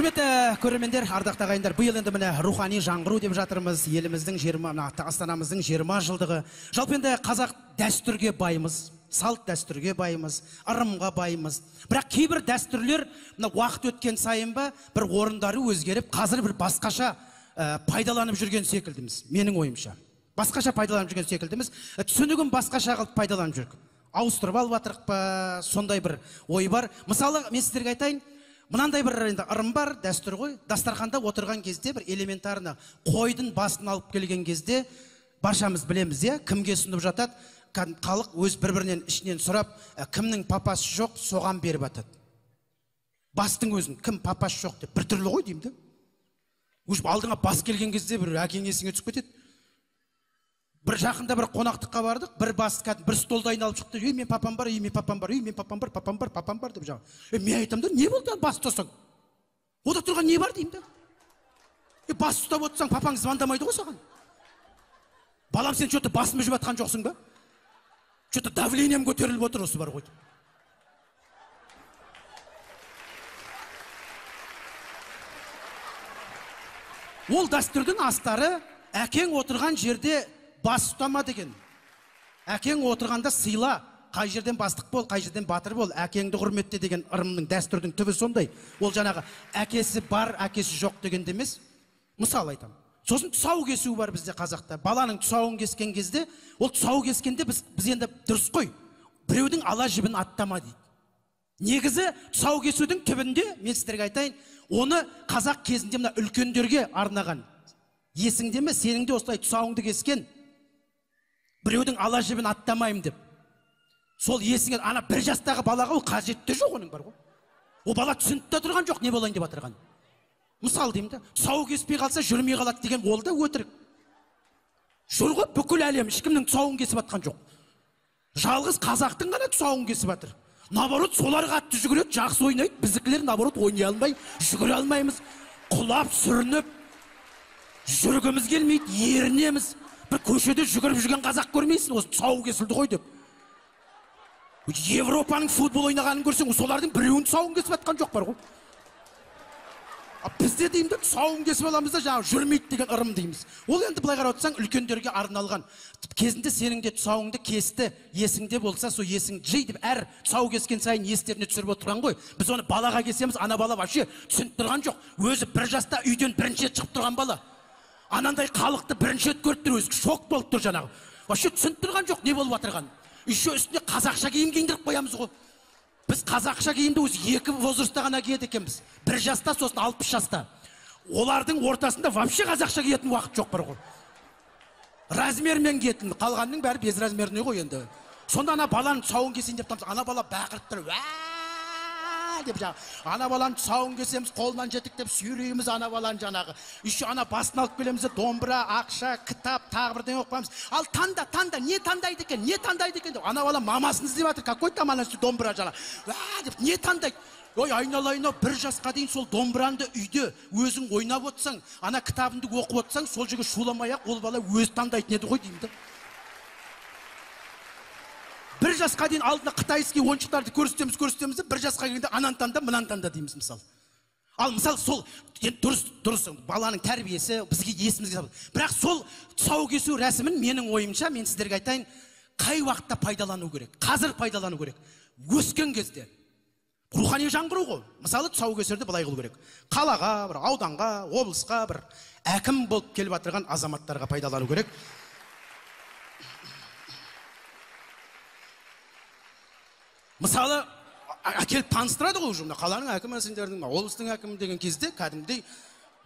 Құрметті көрермендер, ардақты ағайындар, биыл енді міне рухани жаңғыру деп жатырмыз. Еліміздің астанамыздың 20 жылдығы. Жалпы енді қазақ дәстүрге байымыз, салт дәстүрге байымыз, ырымға байымыз. Бірақ кейбір дәстүрлер уақыт өткен сайын ба бір орындары өзгеріп, қазір бір басқаша пайдаланып жүрген секілдіміз. Менің ойымша. Басқаша пайдаланып жүрген секілдіміз. Түсінігін басқаша қылып пайдаланып жүрік. Ауыстырып алып жатырық па, сондай бір ой бар. Мысалы, мен сіздерге айтайын, мынандай бір ырым бар, дәстүр ғой. Дастарханда отырған кезде бір элементарны қойдың басын алып келген кезде баршамыз білеміз, кімге ұсынып жатады? Халық өз бір-бірінен ішінен сұрап, кімнің папасы жоқ, соған беріп атады. Бастың өзін, кім папасы жоқ деп, бір түрлі ғой деймін де. Өз алдыңа бас келген кезде бір әкең есіңе түсіп кетеді. Бір жақында бір қонақтыққа бардық, бір бас бір столда айналып шықты. Мен папам бар, мен папам бар, мен папам бар, папам бар, папам бар деп жаңа. Мен айтамын да, не болды бас ұстасаң? Ода тұрған не бар деймін да. Бас ұстап отырсаң, папаң звондамайды ғой саған. Балам, сен что-то басымы жеп жатқан жоқсың ба? Что-то давлением көтеріліп отыр, осы бар ғой. Ол дәстүрдің астары әкең отырған жерде бас ұстама деген. Әкең отырғанда сыйла, қай жерден бастық бол, қай жерден батыр бол, әкеңді құрметте деген ырымның, дәстүрдің түбі сондай. Ол жаңағы әкесі бар, әкесі жоқ деген емес. Мысал айтамын. Сосын тұсау кесу бар бізде қазақта. Баланың тұсауын кескен кезде, ол тұсау кескенде біз енді дұрыс қой. Біреудің ала жібін аттама дейді. Негізі тұсау кесудің түбінде, мен сіздерге айтайын, оны қазақ кезінде мына үлкендерге арнаған. Есіңде ме, сенің де осылай тұсауыңды кескен, біреудің ала жібін аттамайым деп. Сол есіңе, ана бір жастағы балаға ол қажетті жоқ оның бар ғой. О бала түсініп те тұрған жоқ, не болайын деп атырған. Мысал деймін да, тұсауы кеспей қалса жүрмей қалады деген ол да өтірік. Жүр ғой бүкіл әлем, ешкімнің тұсауын кесіп атқан жоқ. Жалғыз қазақтың ғана тұсауын кесіп атыр. Наоборот, солар қатты жүгіреді, жақсы ойнайды, біздікілер наоборот ойнай алмай, жүгіре алмаймыз, құлап сүрініп, жүргіміз келмейді, ерінеміз. Бір көшеде жүгіріп жүрген қазақ көрмейсің, осы тұсауы кесілді ғой деп. Европаның футбол ойнағанын көрсең, солардың біреуін тұсауын кесіп атқан жоқ бар ғой. Бізде деймді тұсауын кесіп аламыз да жаңағы жүрмейді деген ырым дейміз. Ол енді былай қарап отырсаң үлкендерге арналған. Кезінде сенің де тұсауыңды кесті, есіңде болса, сол есің жей деп әр тұсау кескен сайын естеріне түсіріп отырған ғой. Біз оны балаға кесеміз, ана бала вообще түсініп тұрған жоқ. Өзі бір жаста үйден бірінші рет шығып тұрған бала. Анандай халықты бірінші рет көріп тұр, өзі шок болып тұр жаңағы. Вообще түсініп тұрған жоқ, не болып жатырғанын. Еще үстіне қазақша киім киіндіріп қоямыз ғой. Біз қазақша киімді өзі 2 возрастта ғана киеді екенбіз. 1 жаста, сосын 60 жаста. Олардың ортасында вообще қазақша киетін уақыт жоқ бар ғой. Размермен киетін, қалғанның бәрі безразмерный ғой енді. Сонда ана баланың тұсауын кесейін деп тұрмыз. Ана бала бақырып тұр. Деп жаңағы. Ана баланың тұсауын кесеміз, қолынан жетіктеп сүйрейміз ана баланы жаңағы. Еще ана басын алып келеміз, домбыра, ақша, кітап, тағы бірден оқып қоямыз. Ал таңда, не таңдайды екен, не таңдайды екен деп. Ана бала мамасын іздеп жатыр, какой там ана домбыра жаңағы. Деп не таңдайды? Ой, айналайын-ау, 1 жасқа дейін сол домбыранды үйде өзің ойнап отырсаң, ана кітабыңды оқып отырсаң, сол жерге шуламай-ақ ол бала өзі таңдайтын еді ғой деймін да. 1 жасқа дейін алдына қытайский ойыншықтарды көрсетеміз, 1 жасқа келгенде ананы таңда, мынаны таңда дейміз мысалы. Ал мысалы сол дұрыс баланың тәрбиесі бізге есімізге салады. Бірақ сол тұсау кесу рәсімін менің ойымша, мен сіздерге айтайын, қай уақытта пайдалану керек? Қазір пайдалану керек. Өскен кезде. Рухани жаңғыру ғой. Мысалы тұсау кесерді былай қылу керек. Қалаға, бір ауданға, облысқа, бір әкім болып келіп жатырған азаматтарға пайдалану керек. Мысалы, әкеліп таныстырады ғой уже, қаланың әкімі сендердің, облыстың әкімі деген кезде кәдімгідей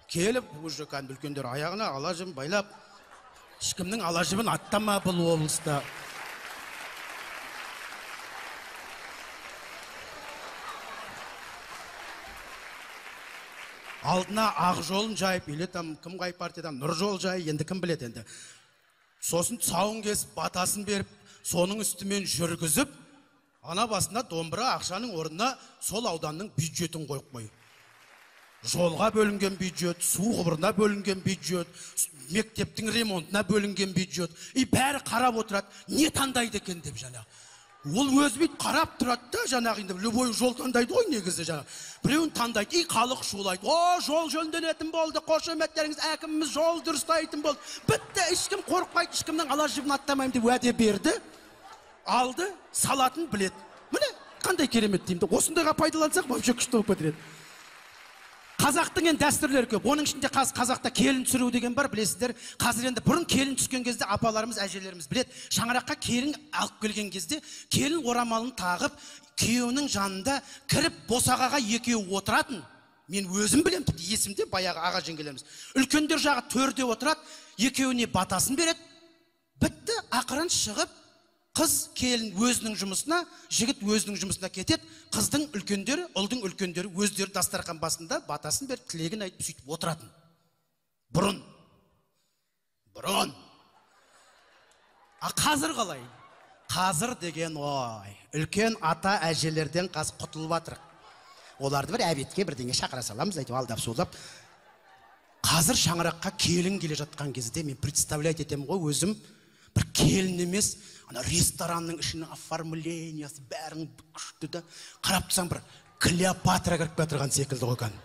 келіп, уже кәдімгі үлкендер аяғына ала жібін байлап, ешкімнің ала жібін аттама бұл облыста. Алдына ақ жолын жайып, или там кім қай партиядан нұр жол жай, енді кім біледі енді. Сосын тұсауын кесіп, батасын беріп, соның үстімен жүргізіп, ана басында домбыра ақшаның орнына сол ауданның бюджетін қойып қой. Жолға бөлінген бюджет, су құбырына бөлінген бюджет, мектептің ремонтына бөлінген бюджет. Бәрі қарап отырады, не таңдайды екен деп жаңа. Ол өзі бейт қарап тұрады да, жаңағы енді любой жол таңдайды ғой негізі жаңағы. Біреуін таңдайды, халық шулайды. О, жол жөнделетін болды, қошеметтеріңіз, әкіміміз жол дұрыстайтын болды. Бітті, ешкім қорықпайды, ешкімнің ала жібін аттамаймын деп уәде берді. Алды, салатын біледі. Міне, қандай керемет деймін. Осындайға пайдалансақ, вообще күшті болып кетеді. Қазақтың енді дәстүрлері көп. Оның ішінде қазақта келін түсіру деген бар, білесіздер. Қазір енді бұрын келін түскен кезде апаларымыз, әжелеріміз біледі. Шаңыраққа келін алып келген кезде келін орамалын тағып, күйеуінің жанында кіріп босағаға екеуі отыратын. Мен өзім білем, тіпті есімде баяғы аға жеңгелеріміз. Үлкендер жағы төрде отырады, екеуіне батасын береді. Бітті, ақырын шығып, қыз келін өзінің жұмысына, жігіт өзінің жұмысына кетеді. Қыздың үлкендері, ұлдың үлкендері өздері дастархан басында батасын беріп, тілегін айтып сөйтіп отыратын. Бұрын. Қазір қалай? Қазір деген ой, үлкен ата әжелерден қазір құтылып жатыр. Оларды бір әбетке бірдеңе шақыра саламыз, айтып алдап сулап. Қазір шаңыраққа келін келе жатқан кезде мен представлять етемін ғой өзім, бір келін емес, ана ресторанның ішінің оформлениясы бәрін күшті да, қарап тұрсаң бір Клеопатра кіріп кетірген секілді ғой кән.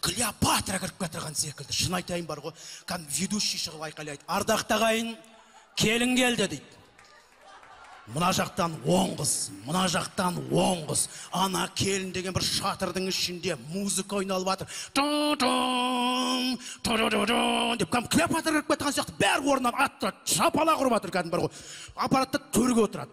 Клеопатра кіріп кетірген секілді. Шын айтайын бар ғой, кән ведущий шығып айқайлайды. Ардақты ағайын, келін келді дейді. Мына жақтан 10 қыз, мына жақтан 10 қыз. Ана келін деген бір шатырдың ішінде музыка ойналып жатыр. Деп кәм Клеопатра кіріп кетірген сияқты бәрі орнынан атты, шапалақ ұрып жатыр кәдім бар ғой. Аппаратта төрге отырады.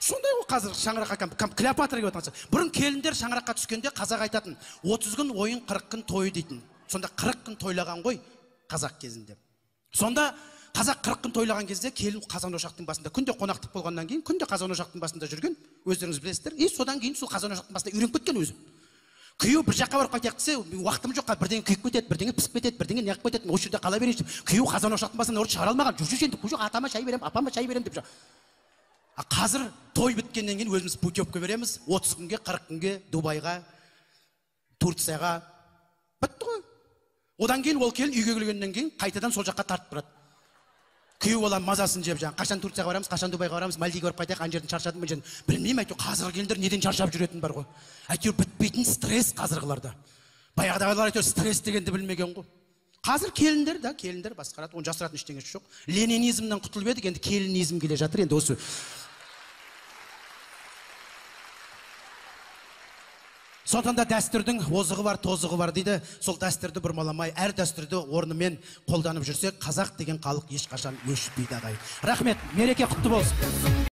Сондай ғой қазір шаңыраққа кәм Клеопатра келіп отырған. Бұрын келіндер шаңыраққа түскенде қазақ айтатын 30 күн ойын 40 күн тойы дейтін. Сонда 40 күн тойлаған ғой қазақ кезінде. Сонда қазақ 40 күн тойлаған кезде келін қазан ошақтың басында, күнде қонақтық болғаннан кейін, күнде қазан ошақтың басында жүрген, өздеріңіз білесіздер. Содан кейін сол қазан ошақтың басында үйреніп кеткен өзі. Күйеу бір жаққа барып қайтайық десе, уақытым жоқ, бірдеңе күйіп кетеді, бірдеңе пісіп кетеді, бірдеңе неғып кетеді, осы жерде қала берейінші деп. Күйеу қазан ошақтың басынан орыс шығара алмаған, жүрші енді жоқ, атама шай беремін, апама шай беремін деп. Қазір той біткеннен кейін өзіміз путевка береміз, 30 күнге, 40 күнге Дубайға, Турцияға. Бітті ғой. Одан кейін ол келін үйге келгеннен кейін қайтадан сол жаққа тартып тұрады. Күйеу бала мазасын жеп жаңа, қашан Турцияға барамыз, қашан Дубайға барамыз, Мальдивге барып қайтайық, ана жерден шаршадым, мен білмеймін, әйтеуір қазіргі келіндер неден шаршап жүретін бар ғой. Әйтеуір бітпейтін стресс қазірғыларда. Баяғыдағылар әйтеуір стресс дегенді білмеген ғой. Қазір келіндер да, келіндер басқарады, оны жасыратын ештеңесі жоқ. Ленинизмнен құтылып едік, енді келінизм келе жатыр, енді осы. Сондықтан да дәстүрдің озығы бар, тозығы бар дейді. Сол дәстүрді бұрмаламай, әр дәстүрді орнымен қолданып жүрсек, қазақ деген халық ешқашан өшпейді ағайын. Рахмет, мереке құтты болсын.